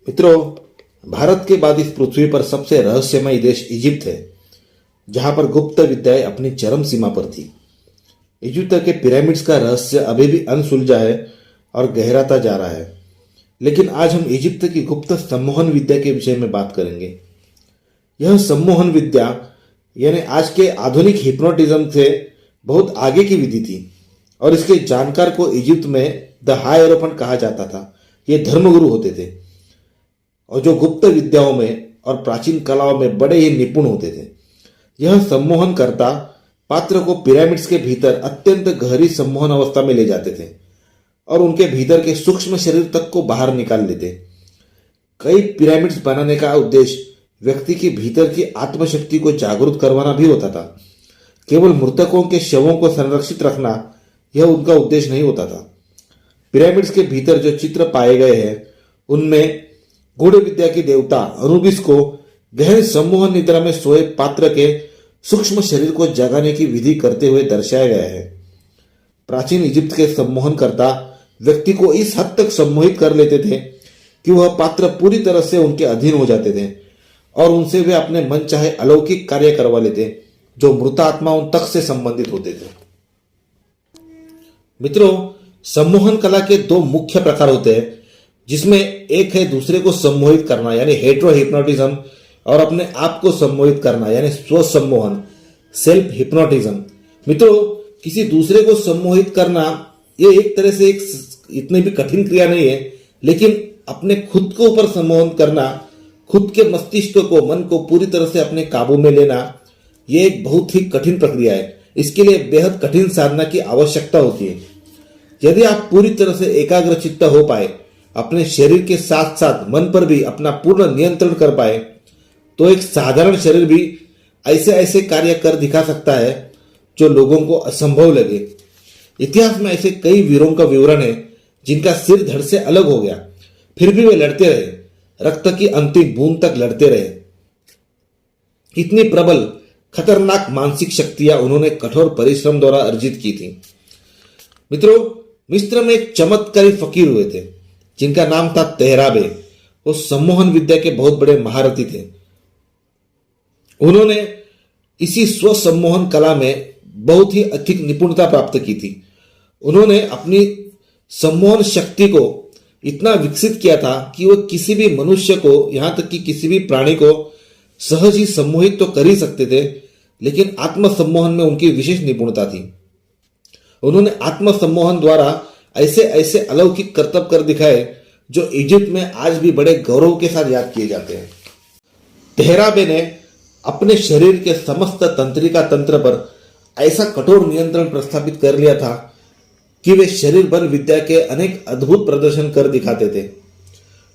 मित्रों, भारत के बाद इस पृथ्वी पर सबसे रहस्यमय देश इजिप्ट है, जहां पर गुप्त विद्याएं अपनी चरम सीमा पर थी। इजिप्ट के पिरामिड्स का रहस्य अभी भी अनसुलझा है और गहराता जा रहा है। लेकिन आज हम इजिप्ट की गुप्त सम्मोहन विद्या के विषय में बात करेंगे। यह सम्मोहन विद्या यानी आज के आधुनिक हिप्नोटिज्म से बहुत आगे की विधि थी और इसके जानकार को इजिप्ट में द हायरोफंट कहा जाता था। ये धर्मगुरु होते थे और जो गुप्त विद्याओं में और प्राचीन कलाओं में बड़े ही निपुण होते थे। यह सम्मोहन करता पात्र को पिरामिड्स के भीतर अत्यंत गहरी सम्मोहन अवस्था में ले जाते थे और उनके भीतर के सूक्ष्म शरीर तक को बाहर निकाल लेते। कई पिरामिड्स बनाने का उद्देश्य व्यक्ति के भीतर की आत्मशक्ति को जागरूक करवाना भी होता था। केवल मृतकों के शवों को संरक्षित रखना यह उनका उद्देश्य नहीं होता था। पिरामिड्स के भीतर जो चित्र पाए गए हैं उनमें गूढ़ विद्या की देवता अनुबिस को गहन सम्मोहन निद्रा में सोए पात्र के सूक्ष्म शरीर को जगाने की विधि करते हुए दर्शाया गया है। प्राचीन इजिप्ट के सम्मोहन करता व्यक्ति को इस हद तक सम्मोहित कर लेते थे कि वह पात्र पूरी तरह से उनके अधीन हो जाते थे और उनसे वे अपने मन चाहे अलौकिक कार्य करवा लेते जो मृत आत्माओं तक से संबंधित होते थे। मित्रों, सम्मोहन कला के दो मुख्य प्रकार होते हैं, जिसमें एक है दूसरे को सम्मोहित करना यानी हेट्रो हिप्नोटिज्म और अपने आप को सम्मोहित करना यानी स्व सम्मोहन सेल्फ हिप्नोटिज्म। मित्रों, किसी दूसरे को सम्मोहित करना ये एक तरह से एक इतनी भी कठिन क्रिया नहीं है, लेकिन अपने खुद को ऊपर सम्मोहन करना, खुद के मस्तिष्क को मन को पूरी तरह से अपने काबू में लेना, यह एक बहुत ही कठिन प्रक्रिया है। इसके लिए बेहद कठिन साधना की आवश्यकता होती है। यदि आप पूरी तरह से एकाग्रचित्त हो पाए, अपने शरीर के साथ साथ मन पर भी अपना पूर्ण नियंत्रण कर पाए, तो एक साधारण शरीर भी ऐसे ऐसे कार्य कर दिखा सकता है जो लोगों को असंभव लगे। इतिहास में ऐसे कई वीरों का विवरण है जिनका सिर धड़ से अलग हो गया, फिर भी वे लड़ते रहे, रक्त की अंतिम बूंद तक लड़ते रहे। इतनी प्रबल खतरनाक मानसिक शक्तियां उन्होंने कठोर परिश्रम द्वारा अर्जित की थी। मित्रों, मिस्र में एक चमत्कारी फकीर हुए थे जिनका नाम था तेहराबे। वो सम्मोहन विद्या के बहुत बड़े महारथी थे। उन्होंने इसी स्व सम्मोहन कला में बहुत ही अधिक निपुणता प्राप्त की थी। उन्होंने अपनी सम्मोहन शक्ति को इतना विकसित किया था कि वो किसी भी मनुष्य को, यहां तक कि किसी भी प्राणी को सहज ही सम्मोहित तो कर ही सकते थे, लेकिन आत्म सम्मोहन में उनकी विशेष निपुणता थी। उन्होंने आत्म सम्मोहन द्वारा ऐसे ऐसे अलौकिक करतब कर दिखाए जो इजिप्ट में आज भी बड़े गौरव के साथ याद किए जाते हैं। तेहराबे ने अपने शरीर के समस्त तंत्रिका तंत्र पर ऐसा कठोर नियंत्रण प्रस्थापित कर लिया था कि वे शरीर भर विद्या के अनेक अद्भुत प्रदर्शन कर दिखाते थे।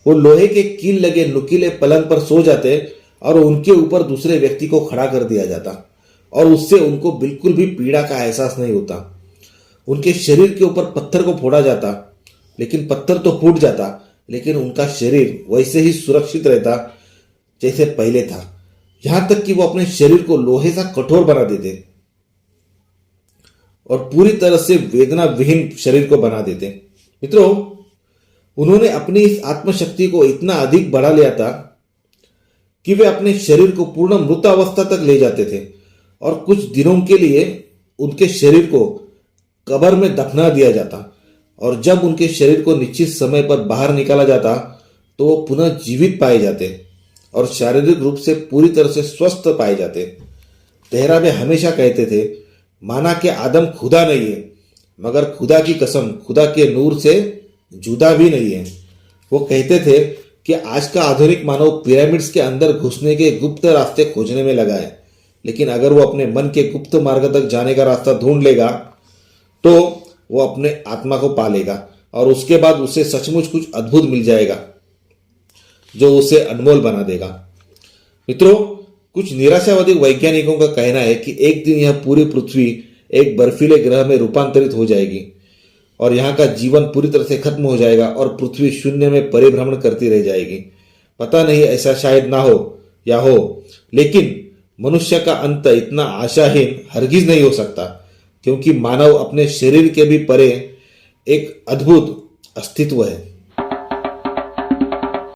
वो लोहे के कील लगे नुकीले पलंग पर सो जाते और उनके ऊपर दूसरे व्यक्ति को खड़ा कर दिया जाता और उससे उनको बिल्कुल भी पीड़ा का एहसास नहीं होता। उनके शरीर के ऊपर पत्थर को फोड़ा जाता, लेकिन पत्थर तो फूट जाता, लेकिन उनका शरीर वैसे ही सुरक्षित रहता जैसे पहले था। यहां तक कि वो अपने शरीर को लोहे सा कठोर बना देते और पूरी तरह से वेदना विहीन शरीर को बना देते। मित्रों, उन्होंने अपनी इस आत्मशक्ति को इतना अधिक बढ़ा लिया था कि वे अपने शरीर को पूर्ण मृत अवस्था तक ले जाते थे और कुछ दिनों के लिए उनके शरीर को कब्र में दफना दिया जाता और जब उनके शरीर को निश्चित समय पर बाहर निकाला जाता तो वो पुनः जीवित पाए जाते और शारीरिक रूप से पूरी तरह से स्वस्थ पाए जाते। तेहराबे हमेशा कहते थे, माना कि आदम खुदा नहीं है, मगर खुदा की कसम खुदा के नूर से जुदा भी नहीं है। वो कहते थे कि आज का आधुनिक मानव पिरामिड्स के अंदर घुसने के गुप्त रास्ते खोजने में लगा है, लेकिन अगर वो अपने मन के गुप्त मार्ग तक जाने का रास्ता ढूंढ लेगा तो वो अपने आत्मा को पा लेगा और उसके बाद उसे सचमुच कुछ अद्भुत मिल जाएगा जो उसे अनमोल बना देगा। मित्रों, कुछ निराशावादी वैज्ञानिकों का कहना है कि एक दिन यह पूरी पृथ्वी एक बर्फीले ग्रह में रूपांतरित हो जाएगी और यहाँ का जीवन पूरी तरह से खत्म हो जाएगा और पृथ्वी शून्य में परिभ्रमण करती रह जाएगी। पता नहीं, ऐसा शायद ना हो या हो, लेकिन मनुष्य का अंत इतना आशाहीन हरगिज नहीं हो सकता, क्योंकि मानव अपने शरीर के भी परे एक अद्भुत अस्तित्व है।